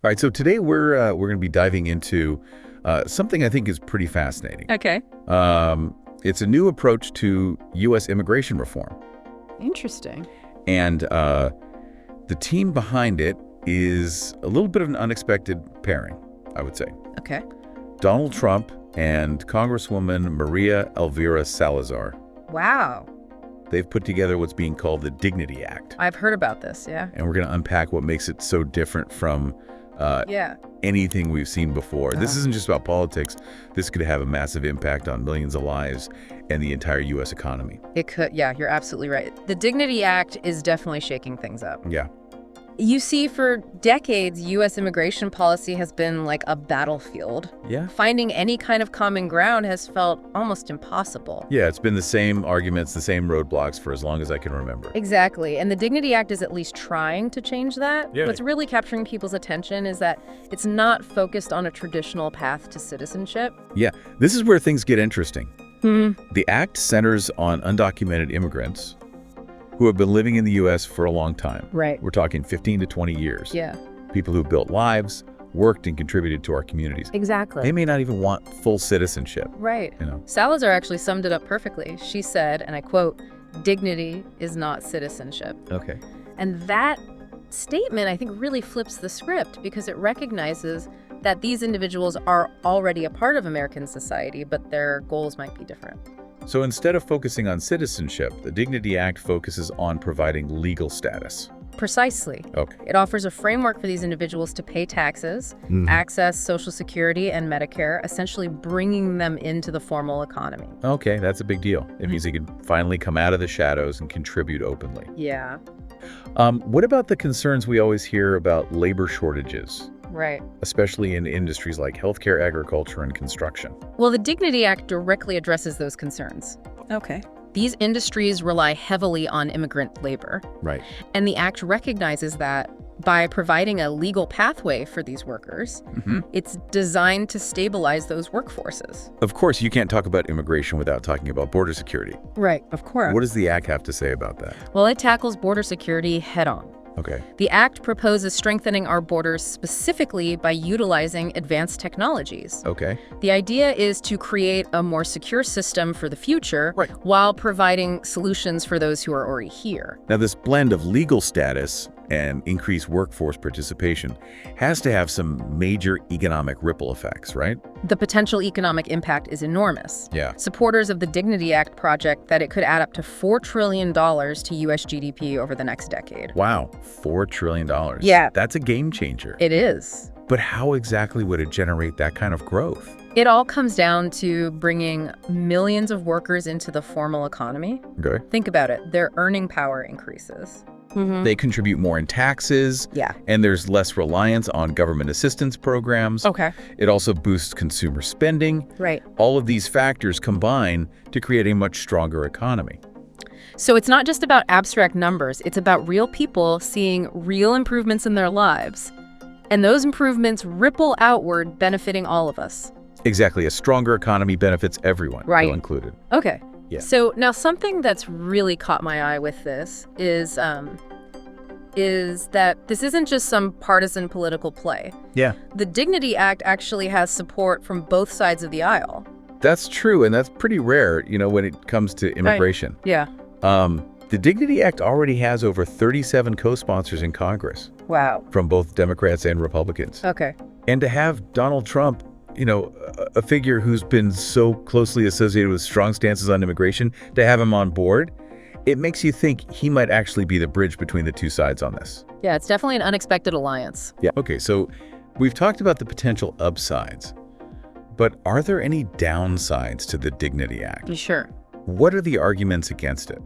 All right, so today we're going to be diving into something I think is pretty fascinating. Okay. It's a new approach to U.S. immigration reform. Interesting. And the team behind it is a little bit of an unexpected pairing, I would say. Okay. Donald Trump and Congresswoman Maria Elvira Salazar. Wow. They've put together what's being called the Dignity Act. I've heard about this, yeah. And we're going to unpack what makes it so different from anything we've seen before. This isn't just about politics. This could have a massive impact on millions of lives and the entire U.S. economy. It could, yeah, you're absolutely right. The Dignity Act is definitely shaking things up. Yeah. You see, for decades, U.S. immigration policy has been like a battlefield. Yeah. Finding any kind of common ground has felt almost impossible. Yeah, it's been the same arguments, the same roadblocks for as long as I can remember. Exactly. And the Dignity Act is at least trying to change that. Yeah. What's really capturing people's attention is that it's not focused on a traditional path to citizenship. Yeah, this is where things get interesting. Hmm. The act centers on undocumented immigrants who have been living in the U.S. for a long time. Right. We're talking 15 to 20 years. Yeah. People who built lives, worked, and contributed to our communities. Exactly. They may not even want full citizenship. Right. You know. Salazar actually summed it up perfectly. She said, and I quote, "Dignity is not citizenship." Okay. And that statement, I think, really flips the script because it recognizes that these individuals are already a part of American society, but their goals might be different. So instead of focusing on citizenship, the Dignity Act focuses on providing legal status. Precisely. Okay. It offers a framework for these individuals to pay taxes, access Social Security and Medicare, essentially bringing them into the formal economy. Okay, that's a big deal. It means they can finally come out of the shadows and contribute openly. Yeah. What about the concerns we always hear about labor shortages, Right. especially in industries like healthcare, agriculture, and construction? Well, the Dignity Act directly addresses those concerns. Okay. These industries rely heavily on immigrant labor. Right. And the Act recognizes that by providing a legal pathway for these workers, it's designed to stabilize those workforces. Of course, you can't talk about immigration without talking about border security. Right, of course. What does the Act have to say about that? Well, it tackles border security head on. Okay. The Act proposes strengthening our borders specifically by utilizing advanced technologies. Okay. The idea is to create a more secure system for the future while providing solutions for those who are already here. Now, this blend of legal status and increased workforce participation has to have some major economic ripple effects, right? The potential economic impact is enormous. Yeah. Supporters of the Dignity Act project that it could add up to $4 trillion to U.S. GDP over the next decade. Wow, $4 trillion. Yeah. That's a game changer. It is. But how exactly would it generate that kind of growth? It all comes down to bringing millions of workers into the formal economy. Okay. Think about it. Their earning power increases. They contribute more in taxes. Yeah. And there's less reliance on government assistance programs. Okay. It also boosts consumer spending. Right. All of these factors combine to create a much stronger economy. So it's not just about abstract numbers. It's about real people seeing real improvements in their lives. And those improvements ripple outward, benefiting all of us. Exactly. A stronger economy benefits everyone, Right. Bill included. Okay. Yeah. So now something that's really caught my eye with this is that this isn't just some partisan political play. Yeah. The Dignity Act actually has support from both sides of the aisle. That's true, and that's pretty rare, when it comes to immigration. Yeah. The Dignity Act already has over 37 co-sponsors in Congress Wow. from both Democrats and Republicans. Okay. And to have Donald Trump, a figure who's been so closely associated with strong stances on immigration, to have him on board, it makes you think he might actually be the bridge between the two sides on this. Yeah, it's definitely an unexpected alliance. Yeah. Okay, so we've talked about the potential upsides, but are there any downsides to the Dignity Act? Sure. What are the arguments against it?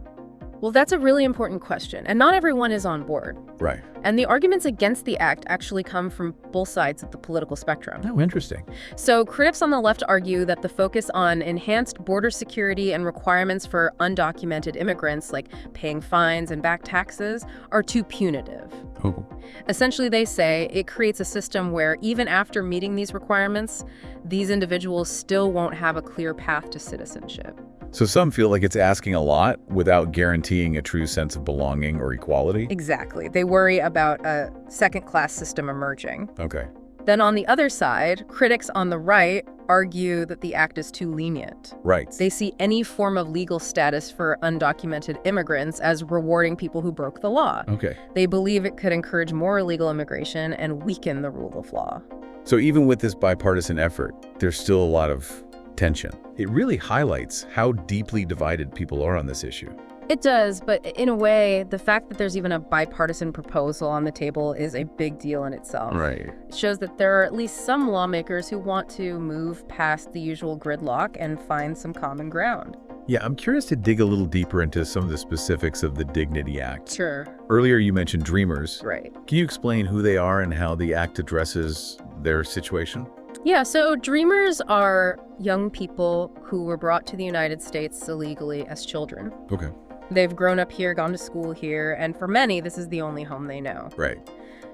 Well, that's a really important question, and not everyone is on board. Right. And the arguments against the act actually come from both sides of the political spectrum. Oh, interesting. So critics on the left argue that the focus on enhanced border security and requirements for undocumented immigrants, like paying fines and back taxes, are too punitive. Oh. Essentially, they say it creates a system where even after meeting these requirements, these individuals still won't have a clear path to citizenship. So some feel like it's asking a lot without guaranteeing a true sense of belonging or equality. Exactly. They worry about a second-class system emerging. Okay. Then on the other side, critics on the right argue that the act is too lenient. Right. They see any form of legal status for undocumented immigrants as rewarding people who broke the law. Okay. They believe it could encourage more illegal immigration and weaken the rule of law. So even with this bipartisan effort, there's still a lot of tension. It really highlights how deeply divided people are on this issue. It does, but in a way, the fact that there's even a bipartisan proposal on the table is a big deal in itself. Right. It shows that there are at least some lawmakers who want to move past the usual gridlock and find some common ground. Yeah, I'm curious to dig a little deeper into some of the specifics of the Dignity Act. Sure. Earlier you mentioned Dreamers. Right. Can you explain who they are and how the act addresses their situation? Yeah, so Dreamers are young people who were brought to the United States illegally as children. Okay. They've grown up here, gone to school here, and for many, this is the only home they know. Right.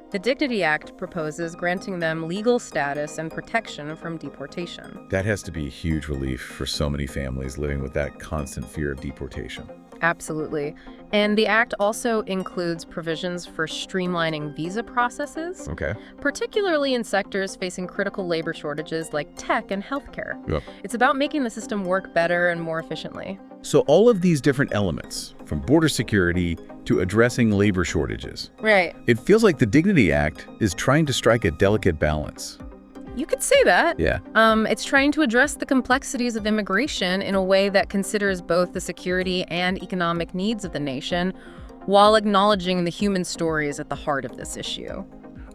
The Dignity Act proposes granting them legal status and protection from deportation. That has to be a huge relief for so many families living with that constant fear of deportation. Absolutely. And the act also includes provisions for streamlining visa processes, Okay. particularly in sectors facing critical labor shortages like tech and healthcare. Yep. It's about making the system work better and more efficiently. So all of these different elements, from border security to addressing labor shortages, Right. it feels like the Dignity Act is trying to strike a delicate balance. You could say that. Yeah. It's trying to address the complexities of immigration in a way that considers both the security and economic needs of the nation, while acknowledging the human stories at the heart of this issue.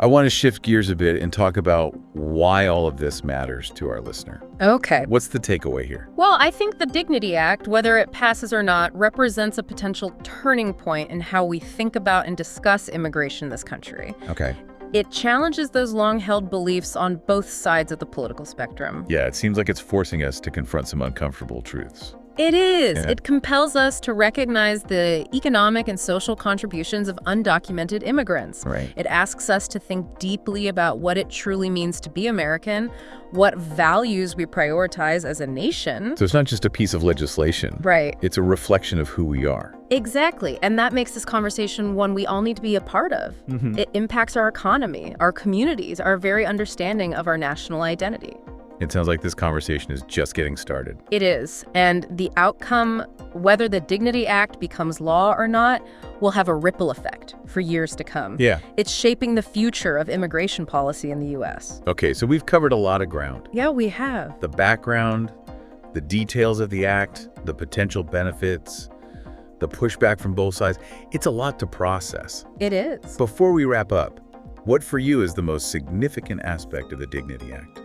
I want to shift gears a bit and talk about why all of this matters to our listener. Okay. What's the takeaway here? Well, I think the Dignity Act, whether it passes or not, represents a potential turning point in how we think about and discuss immigration in this country. Okay. It challenges those long-held beliefs on both sides of the political spectrum. Yeah, it seems like it's forcing us to confront some uncomfortable truths. It is. Yeah. It compels us to recognize the economic and social contributions of undocumented immigrants. Right. It asks us to think deeply about what it truly means to be American, what values we prioritize as a nation. So it's not just a piece of legislation. Right. It's a reflection of who we are. Exactly. And that makes this conversation one we all need to be a part of. Mm-hmm. It impacts our economy, our communities, our very understanding of our national identity. It sounds like this conversation is just getting started. It is. And the outcome, whether the Dignity Act becomes law or not, will have a ripple effect for years to come. Yeah. It's shaping the future of immigration policy in the U.S. Okay, so we've covered a lot of ground. Yeah, we have. The background, the details of the act, the potential benefits, the pushback from both sides. It's a lot to process. It is. Before we wrap up, what for you is the most significant aspect of the Dignity Act?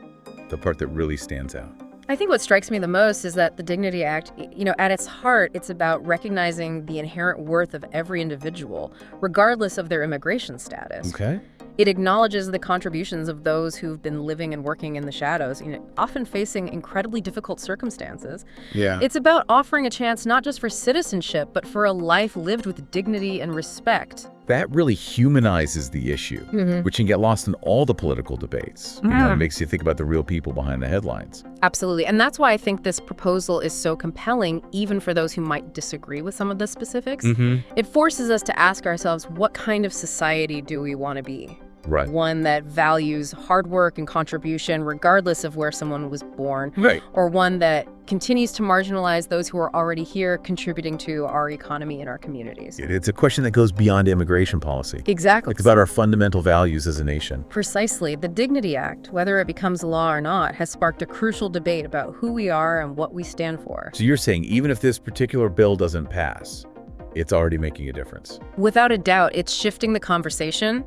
The part that really stands out? I think what strikes me the most is that the Dignity Act, at its heart, it's about recognizing the inherent worth of every individual, regardless of their immigration status. Okay. It acknowledges the contributions of those who've been living and working in the shadows, often facing incredibly difficult circumstances. Yeah. It's about offering a chance not just for citizenship, but for a life lived with dignity and respect. That really humanizes the issue, which can get lost in all the political debates. It makes you think about the real people behind the headlines. Absolutely. And that's why I think this proposal is so compelling, even for those who might disagree with some of the specifics. It forces us to ask ourselves, what kind of society do we want to be? Right. One that values hard work and contribution regardless of where someone was born. Right. Or one that continues to marginalize those who are already here, contributing to our economy and our communities. It's a question that goes beyond immigration policy. Exactly. It's about our fundamental values as a nation. Precisely. The Dignity Act, whether it becomes law or not, has sparked a crucial debate about who we are and what we stand for. So you're saying even if this particular bill doesn't pass, it's already making a difference? Without a doubt, it's shifting the conversation,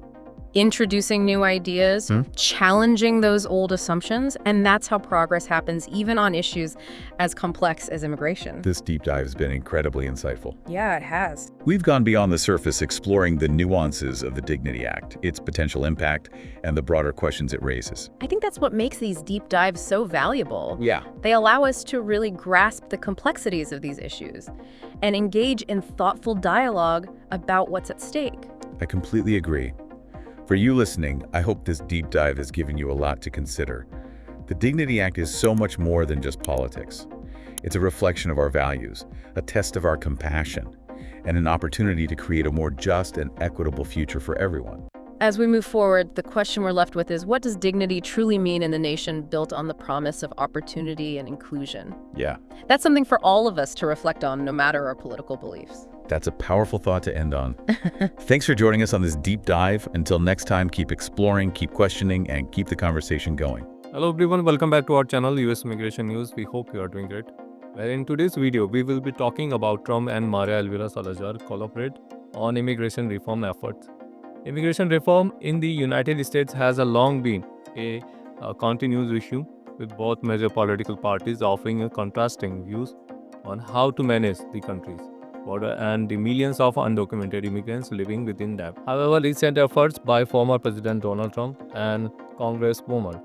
introducing new ideas, challenging those old assumptions, and that's how progress happens even on issues as complex as immigration. This deep dive has been incredibly insightful. Yeah, it has. We've gone beyond the surface exploring the nuances of the Dignity Act, its potential impact, and the broader questions it raises. I think that's what makes these deep dives so valuable. Yeah. They allow us to really grasp the complexities of these issues and engage in thoughtful dialogue about what's at stake. I completely agree. For you listening, I hope this deep dive has given you a lot to consider. The Dignity Act is so much more than just politics. It's a reflection of our values, a test of our compassion, and an opportunity to create a more just and equitable future for everyone. As we move forward, the question we're left with is, what does dignity truly mean in a nation built on the promise of opportunity and inclusion? Yeah, That's something for all of us to reflect on, no matter our political beliefs. that's a powerful thought to end on. Thanks for joining us on this deep dive. Until next time, keep exploring, keep questioning, and keep the conversation going. Hello everyone, welcome back to our channel US Immigration News. We hope you are doing great. Well, in today's video, we will be talking about Trump and Maria Elvira Salazar collaborate on immigration reform efforts. Immigration reform in the United States has long been a continuous issue, with both major political parties offering contrasting views on how to manage the country's border and the millions of undocumented immigrants living within them. However, recent efforts by former President Donald Trump and Congresswoman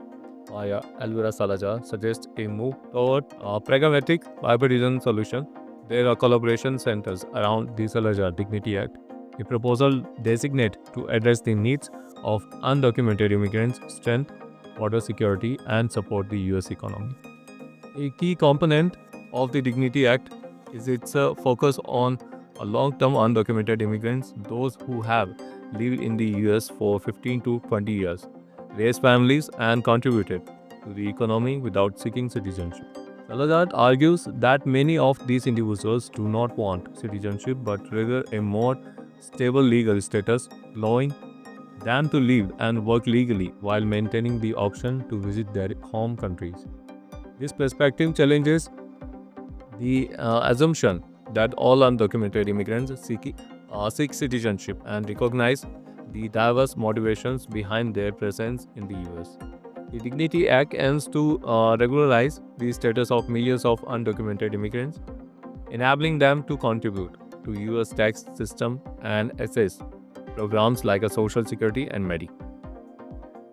Elvira Salazar suggest a move toward a pragmatic bipartisan solution. Their collaboration centers around the Salazar Dignity Act, a proposal designate to address the needs of undocumented immigrants, strengthen border security, and support the U.S. economy. A key component of the Dignity Act is its focus on long-term undocumented immigrants, those who have lived in the U.S. for 15 to 20 years, raised families, and contributed to the economy without seeking citizenship. Salazar argues that many of these individuals do not want citizenship but rather a more stable legal status, allowing them to live and work legally while maintaining the option to visit their home countries. This perspective challenges the assumption that all undocumented immigrants seek citizenship and recognize the diverse motivations behind their presence in the US. The Dignity Act aims to regularize the status of millions of undocumented immigrants, enabling them to contribute to US tax system and access programs like Social Security and Medi.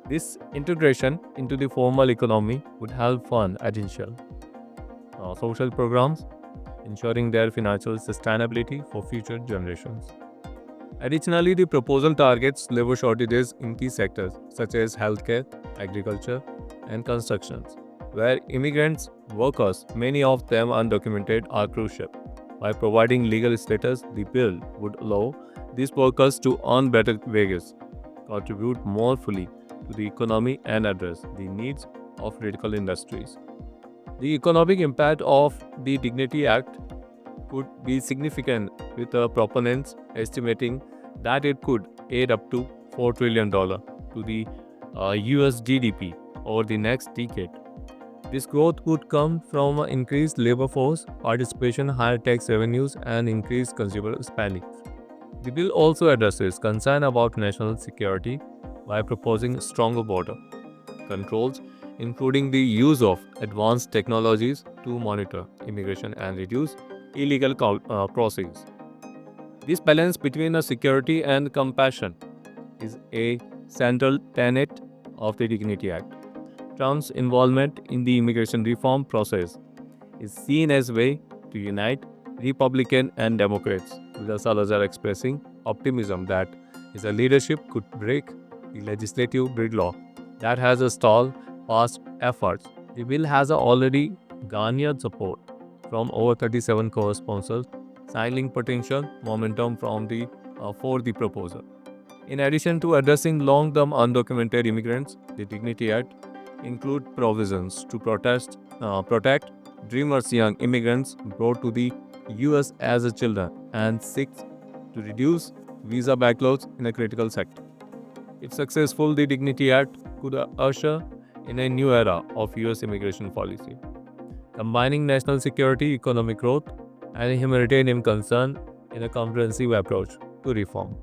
This integration into the formal economy would help fund essential social programs, ensuring their financial sustainability for future generations. Additionally, the proposal targets labor shortages in key sectors such as healthcare, agriculture, and constructions, where immigrants workers, many of them undocumented, are crucial. By providing legal status, the bill would allow these workers to earn better wages, contribute more fully to the economy, and address the needs of critical industries. The economic impact of the Dignity Act could be significant, with the proponents estimating that it could add up to $4 trillion to the US GDP over the next decade. This growth would come from increased labor force participation, higher tax revenues, and increased consumer spending. The bill also addresses concern about national security by proposing stronger border controls, including the use of advanced technologies to monitor immigration and reduce illegal crossings. This balance between security and compassion is a central tenet of the Dignity Act. Trump's involvement in the immigration reform process is seen as a way to unite Republicans and Democrats, with Salazar expressing optimism that his leadership could break the legislative gridlock that has stalled past efforts. The bill has already garnered support from over 37 co-sponsors, signaling potential momentum for the proposal. In addition to addressing long-term undocumented immigrants, the Dignity Act includes provisions to protect dreamers young immigrants brought to the U.S. as children and seeks to reduce visa backlogs in a critical sector. If successful, the Dignity Act could usher in a new era of U.S. immigration policy, combining national security, economic growth, and humanitarian concern in a comprehensive approach to reform.